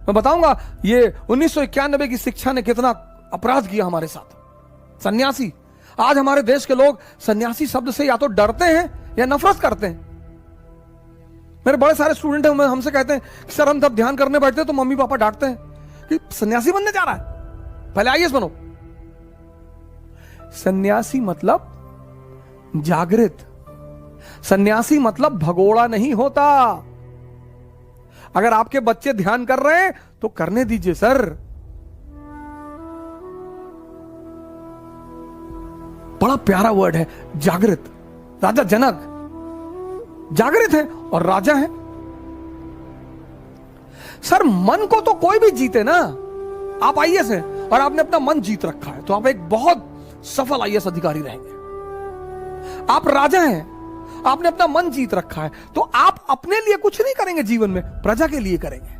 मैं बताऊंगा ये 1991 की शिक्षा ने कितना अपराध किया हमारे साथ। सन्यासी, आज हमारे देश के लोग सन्यासी शब्द से या तो डरते हैं या नफरत करते हैं। मेरे बड़े सारे स्टूडेंट हैं, हमसे कहते हैं कि सर हम जब ध्यान करने बैठते हैं तो मम्मी पापा डांटते हैं कि सन्यासी बनने जा रहा है, पहले आईएएस बनो। सन्यासी मतलब जागृत, सन्यासी मतलब भगोड़ा नहीं होता। अगर आपके बच्चे ध्यान कर रहे हैं तो करने दीजिए सर। बड़ा प्यारा वर्ड है जागृत। राजा जनक जागृत है और राजा है। सर मन को तो कोई भी जीते ना। आप आईएएस हैं और आपने अपना मन जीत रखा है तो आप एक बहुत सफल आईएएस अधिकारी रहेंगे। आप राजा हैं, आपने अपना मन जीत रखा है तो आप अपने लिए कुछ नहीं करेंगे जीवन में, प्रजा के लिए करेंगे।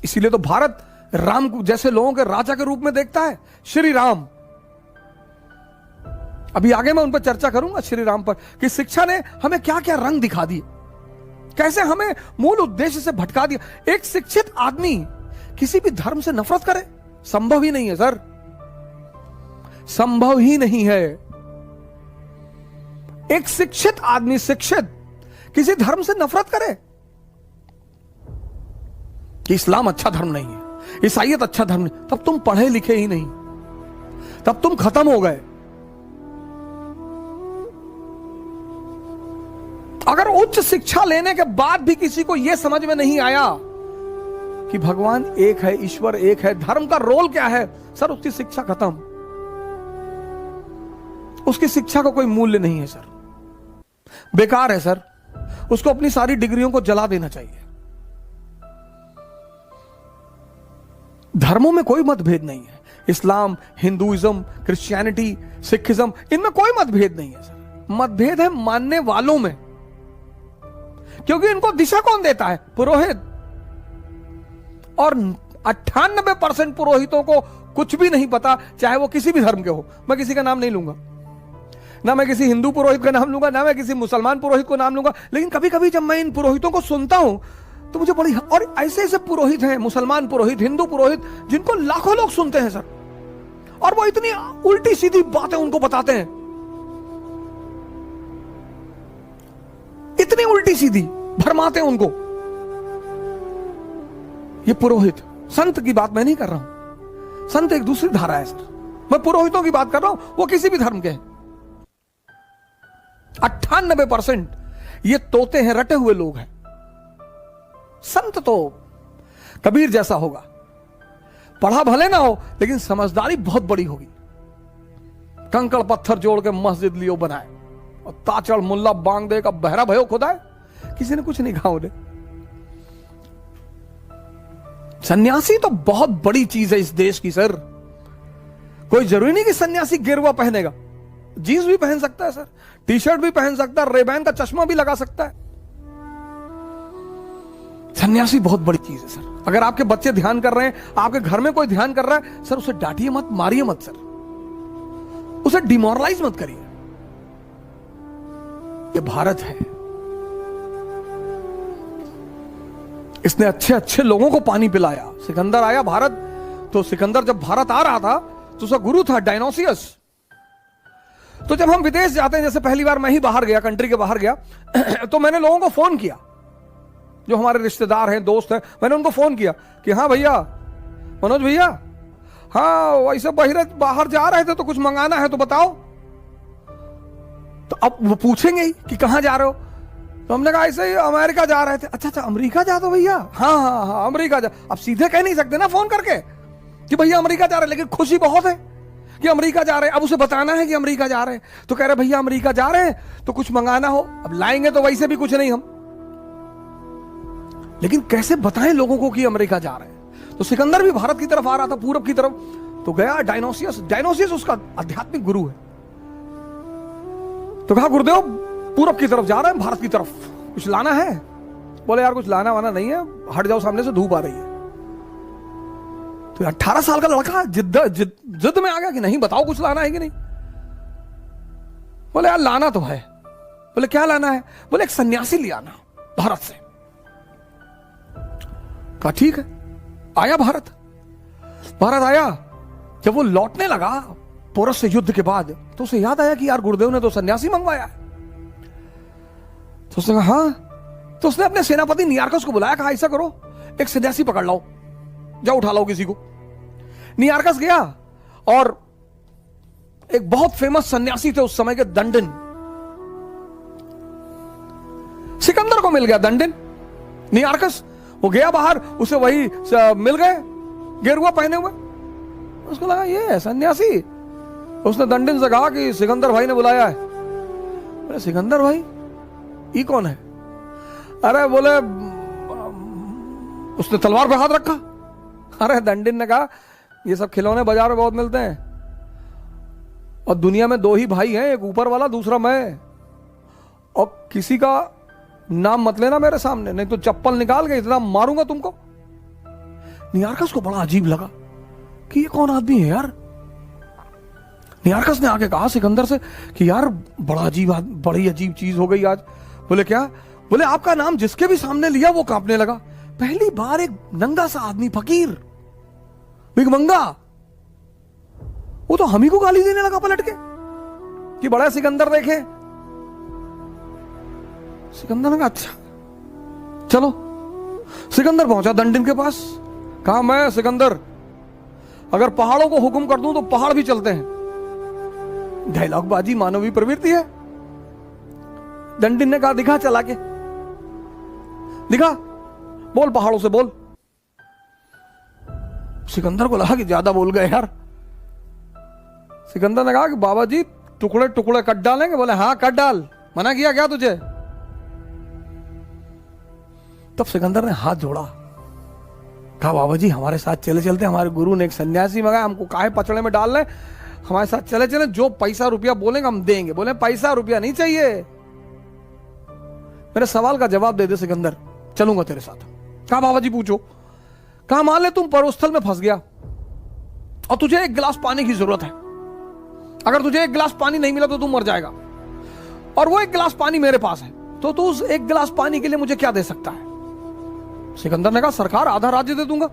इसीलिए तो भारत राम को जैसे लोगों के राजा के रूप में देखता है। श्री राम, अभी आगे मैं उन पर चर्चा करूंगा श्री राम पर कि शिक्षा ने हमें क्या क्या रंग दिखा दिए, कैसे हमें मूल उद्देश्य से भटका दिया। एक शिक्षित आदमी किसी भी धर्म से नफरत करे, संभव ही नहीं है सर, संभव ही नहीं है। एक शिक्षित आदमी, शिक्षित किसी धर्म से नफरत करे कि इस्लाम अच्छा धर्म नहीं है, ईसाईयत अच्छा धर्म नहीं, तब तुम पढ़े लिखे ही नहीं, तब तुम खत्म हो गए। अगर उच्च शिक्षा लेने के बाद भी किसी को यह समझ में नहीं आया कि भगवान एक है, ईश्वर एक है, धर्म का रोल क्या है, सर उसकी शिक्षा खत्म, उसकी शिक्षा का कोई मूल्य नहीं है सर, बेकार है सर। उसको अपनी सारी डिग्रियों को जला देना चाहिए। धर्मों में कोई मतभेद नहीं है, इस्लाम, हिंदुइज्म, क्रिश्चियनिटी, सिखिज्म, इनमें कोई मतभेद नहीं है सर। मतभेद है मानने वालों में, क्योंकि इनको दिशा कौन देता है? पुरोहित। और 98% पुरोहितों को कुछ भी नहीं पता, चाहे वो किसी भी धर्म के हो। मैं किसी का नाम नहीं लूंगा, ना मैं किसी हिंदू पुरोहित का नाम लूंगा, ना मैं किसी मुसलमान पुरोहित को नाम लूंगा, लेकिन कभी कभी जब मैं इन पुरोहितों को सुनता हूं तो मुझे बड़ी, और ऐसे ऐसे पुरोहित हैं, मुसलमान पुरोहित, हिंदू पुरोहित, जिनको लाखों लोग सुनते हैं सर, और वो इतनी उल्टी सीधी बातें उनको बताते हैं, इतनी उल्टी सीधी भरमाते हैं उनको। ये पुरोहित, संत की बात मैं नहीं कर रहा हूं, संत एक दूसरी धारा है सर, मैं पुरोहितों की बात कर रहा हूं, वो किसी भी धर्म के हैं। 98% ये तोते हैं, रटे हुए लोग हैं। संत तो कबीर जैसा होगा, पढ़ा भले ना हो लेकिन समझदारी बहुत बड़ी होगी। कंकड़ पत्थर जोड़ के मस्जिद लियो बनाए और ताचड़ मुल्ला बांग दे का बहरा भयो खुदा है, किसी ने कुछ नहीं कहा उन्हें। सन्यासी तो बहुत बड़ी चीज है इस देश की सर। कोई जरूरी नहीं कि सन्यासी गेरुआ पहनेगा, जीन्स भी पहन सकता है सर, टी शर्ट भी पहन सकता है, रेबैन का चश्मा भी लगा सकता है। सन्यासी बहुत बड़ी चीज है सर। अगर आपके बच्चे ध्यान कर रहे हैं, आपके घर में कोई ध्यान कर रहा है, सर उसे डांटिए मत, मारिए मत सर, उसे डिमोरलाइज मत करिए। ये भारत है, इसने अच्छे अच्छे लोगों को पानी पिलाया। सिकंदर आया भारत, तो सिकंदर जब भारत आ रहा था तो उसका गुरु था डायनोसियस। तो जब हम विदेश जाते हैं, जैसे पहली बार मैं ही बाहर गया, कंट्री के बाहर गया, तो मैंने लोगों को फोन किया, जो हमारे रिश्तेदार हैं, दोस्त हैं, मैंने उनको फोन किया कि हाँ भैया, मनोज भैया, हाँ वैसे बाहर जा रहे थे तो कुछ मंगाना है तो बताओ। तो अब वो पूछेंगे ही कि कहां जा रहे हो, तो हमने कहा ऐसे ही अमेरिका जा रहे थे। अच्छा अच्छा, अमेरिका जा दो भैया? हाँ हाँ हाँ अमेरिका जा। अब सीधे कह नहीं सकते ना फोन करके कि भैया अमेरिका जा रहे, लेकिन खुशी बहुत है कि अमेरिका जा रहे हैं। अब उसे बताना है कि अमेरिका जा रहे हैं, तो कह रहे भैया अमेरिका जा रहे हैं तो कुछ मंगाना हो। अब लाएंगे तो वैसे भी कुछ नहीं हम, लेकिन कैसे बताएं लोगों को कि अमेरिका जा रहे हैं। तो सिकंदर भी भारत की तरफ आ रहा था, पूरब की तरफ, तो गया डायनोसियस। डायनोसियस उसका आध्यात्मिक गुरु है। तो कहा गुरुदेव पूरब की तरफ जा रहे हैं, भारत की तरफ, कुछ लाना है? बोले यार कुछ लाना वाना नहीं है, हट जाओ, सामने से धूप आ रही है। तो 18 साल का लड़का जिद में आ गया कि नहीं बताओ कुछ लाना है कि नहीं। बोले यार लाना तो है। बोले क्या लाना है? बोले एक सन्यासी ले आना भारत से। कहा ठीक है। आया भारत। भारत आया, जब वो लौटने लगा पोरस से युद्ध के बाद, तो उसे याद आया कि यार गुरुदेव ने तो सन्यासी मंगवाया है। तो उसने कहा हाँ। तो उसने अपने सेनापति नियार्कस को बुलाया, कहा ऐसा करो एक सन्यासी पकड़ लाओ, जाओ उठा लाओ किसी को। नियार्कस गया और एक बहुत फेमस सन्यासी थे उस समय के, दंडिन, सिकंदर को मिल गया दंडिन। नियार्कस वो गया बाहर, उसे वही मिल गए गेरुआ पहने हुए। उसको लगा ये है सन्यासी। उसने दंडिन से कहा कि सिकंदर भाई ने बुलाया है। बोले सिकंदर भाई ये कौन है? अरे बोले, उसने तलवार पे हाथ रखा। अरे दंडिन ने कहा ये सब खिलौने बाजार में बहुत मिलते हैं और दुनिया में दो ही भाई हैं, एक ऊपर वाला दूसरा मैं, और किसी का नाम मत लेना मेरे सामने, नहीं तो चप्पल निकाल के इतना मारूंगा तुमको। नियार्कस को बड़ा अजीब लगा कि ये कौन आदमी है यार। नियार्कस ने आके कहा सिकंदर से कि यार बड़ी अजीब चीज हो गई आज। बोले क्या? बोले आपका नाम जिसके भी सामने लिया वो कांपने लगा। पहली बार एक नंगा सा आदमी, फकीर, भिखमंगा, वो तो हम ही को गाली देने लगा पलट के कि बड़ा सिकंदर देखे। सिकंदर ने कहा अच्छा चलो। सिकंदर पहुंचा दंडिन के पास, कहा मैं सिकंदर अगर पहाड़ों को हुक्म कर दूं तो पहाड़ भी चलते हैं। डायलॉग बाजी मानवीय प्रवृत्ति है। दंडिन ने कहा दिखा चला के, दिखा, बोल पहाड़ों से बोल। सिकंदर को लगा कि ज्यादा बोल गए यार। सिकंदर ने कहा कि बाबा जी टुकड़े टुकड़े कट डालेंगे? बोले हाँ कट डाल, मना किया क्या तुझे? तब सिकंदर ने हाथ जोड़ा, कहा बाबा जी हमारे साथ चले चलते, हमारे गुरु ने एक सन्यासी मंगाया, हमको काहे पचड़े में डाल रहे, हमारे साथ चले चले, जो पैसा रुपया बोलेंगे हम देंगे। बोले पैसा रुपया नहीं चाहिए, मेरे सवाल का जवाब दे दे सिकंदर, चलूंगा तेरे साथ। कहा बाबा जी पूछो। कहा मान ले तुम पर्वतस्थल में फंस गया और तुझे एक गिलास पानी की जरूरत है। अगर तुझे एक गिलास पानी नहीं मिला तो तू मर जाएगा, और वो एक गिलास पानी मेरे पास है, तो तू उस एक गिलास पानी के लिए मुझे क्या दे सकता है? सिकंदर ने कहा सरकार आधा राज्य दे दूंगा।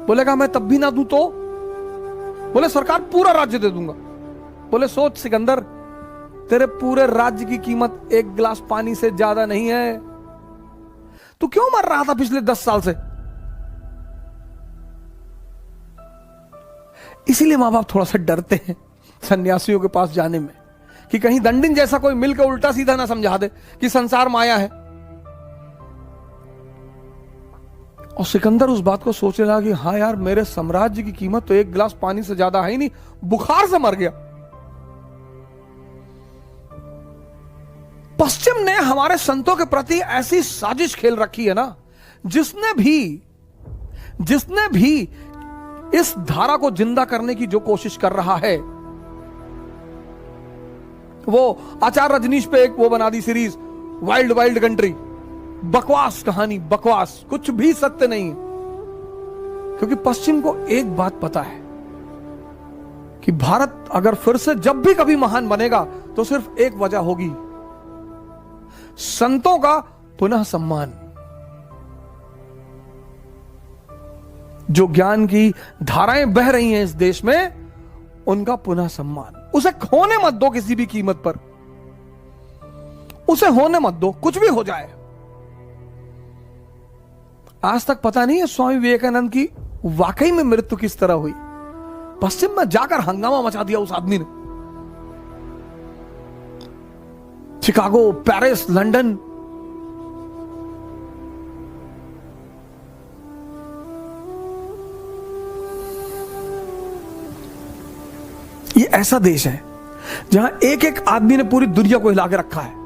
बोले कहा मैं तब भी ना दूं तो? बोले सरकार पूरा राज्य दे दूंगा। बोले सोच सिकंदर, तेरे पूरे राज्य की कीमत एक गिलास पानी से ज्यादा नहीं है। तू क्यों मर रहा था पिछले 10 साल से? इसीलिए मां बाप थोड़ा सा डरते हैं सन्यासियों के पास जाने में, कि कहीं दंडिन जैसा कोई मिलकर उल्टा सीधा ना समझा दे कि संसार माया है। और सिकंदर उस बात को सोचने लगा कि हाँ यार मेरे साम्राज्य की कीमत तो एक गिलास पानी से ज्यादा है ही नहीं, बुखार से मर गया। पश्चिम ने हमारे संतों के प्रति ऐसी साजिश खेल रखी है ना, जिसने भी इस धारा को जिंदा करने की जो कोशिश कर रहा है, वो आचार्य रजनीश पे एक वो बना the series, wild wild country, बकवास कहानी, बकवास, कुछ भी सत्य नहीं। क्योंकि पश्चिम को एक बात पता है कि भारत अगर फिर से जब भी कभी महान बनेगा तो सिर्फ एक वजह होगी, संतों का पुनः सम्मान। जो ज्ञान की धाराएं बह रही हैं इस देश में, उनका पुनः सम्मान। उसे खोने मत दो किसी भी कीमत पर, उसे होने मत दो, कुछ भी हो जाए। आज तक पता नहीं है स्वामी विवेकानंद की वाकई में मृत्यु किस तरह हुई। पश्चिम में जाकर हंगामा मचा दिया उस आदमी ने, शिकागो, पेरिस, लंदन। ये ऐसा देश है जहां एक एक आदमी ने पूरी दुनिया को हिला के रखा है।